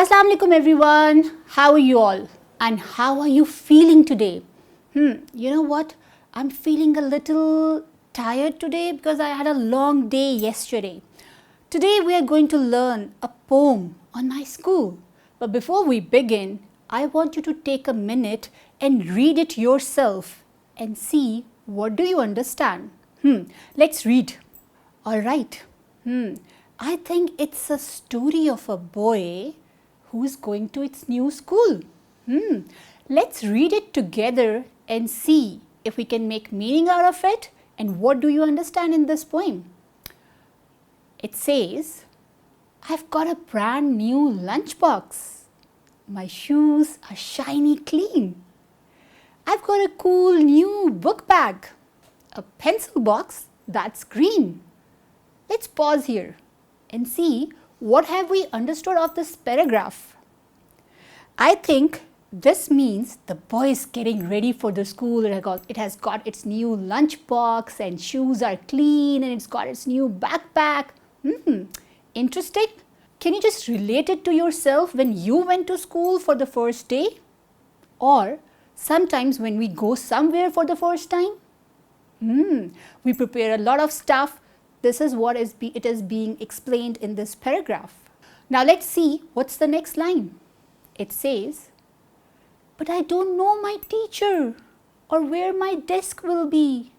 Assalamu alaikum everyone. How are you all? And how are you feeling today? You know what? I'm feeling a little tired today because I had a long day yesterday. Today we are going to learn a poem on my school. But before we begin, I want you to take a minute and read it yourself and see what do you understand. Let's read. All right. I think it's a story of a boy who is going to its new school. Let's read it together and see if we can make meaning out of it and what do you understand in this poem. It says, I've got a brand new lunchbox. My shoes are shiny clean. I've got a cool new book bag. A pencil box that's green. Let's pause here and see what have we understood of this paragraph. I think this means the boy is getting ready for the school. It has got its new lunch box and shoes are clean and it's got its new backpack. Interesting. Can you just relate it to yourself when you went to school for the first day? Or sometimes when we go somewhere for the first time? We prepare a lot of stuff. This is what it is being explained in this paragraph. Now let's see what's the next line. It says, but I don't know my teacher or where my desk will be.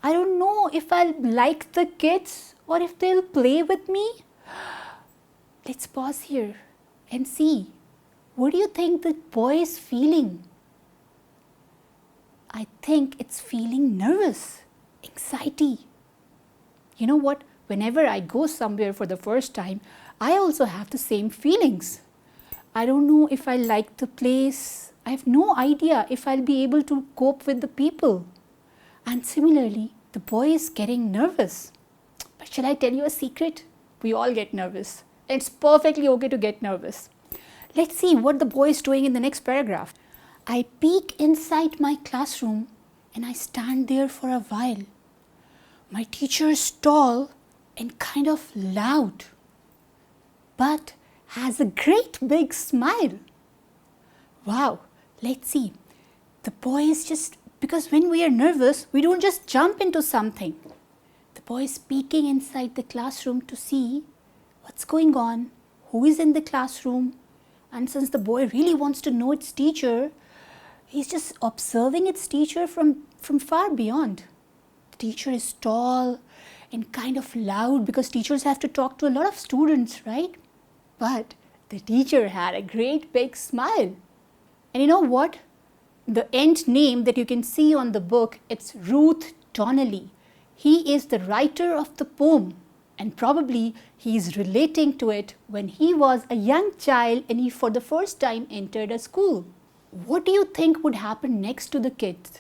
I don't know if I'll like the kids or if they'll play with me. Let's pause here and see. What do you think the boy is feeling? I think it's feeling nervous, anxiety. You know what? Whenever I go somewhere for the first time, I also have the same feelings. I don't know if I like the place. I have no idea if I'll be able to cope with the people. And similarly, the boy is getting nervous. But shall I tell you a secret? We all get nervous. It's perfectly okay to get nervous. Let's see what the boy is doing in the next paragraph. I peek inside my classroom and I stand there for a while. My teacher is tall and kind of loud, but has a great big smile. Wow, let's see. The boy is because when we are nervous, we don't just jump into something. The boy is peeking inside the classroom to see what's going on, who is in the classroom. And since the boy really wants to know its teacher, he's just observing its teacher from far beyond. The teacher is tall and kind of loud because teachers have to talk to a lot of students, right? But the teacher had a great big smile. And you know what? The end name that you can see on the book, it's Ruth Donnelly. He is the writer of the poem and probably he is relating to it when he was a young child and he for the first time entered a school. What do you think would happen next to the kids?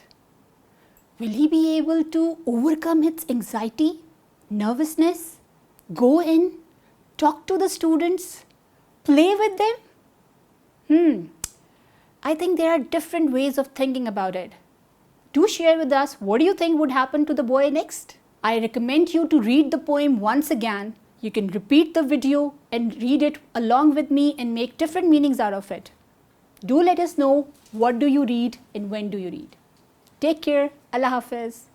Will he be able to overcome his anxiety, nervousness, go in, talk to the students, play with them? I think there are different ways of thinking about it. Do share with us what do you think would happen to the boy next? I recommend you to read the poem once again. You can repeat the video and read it along with me and make different meanings out of it. Do let us know what do you read and when do you read. Take care. Allah Hafiz.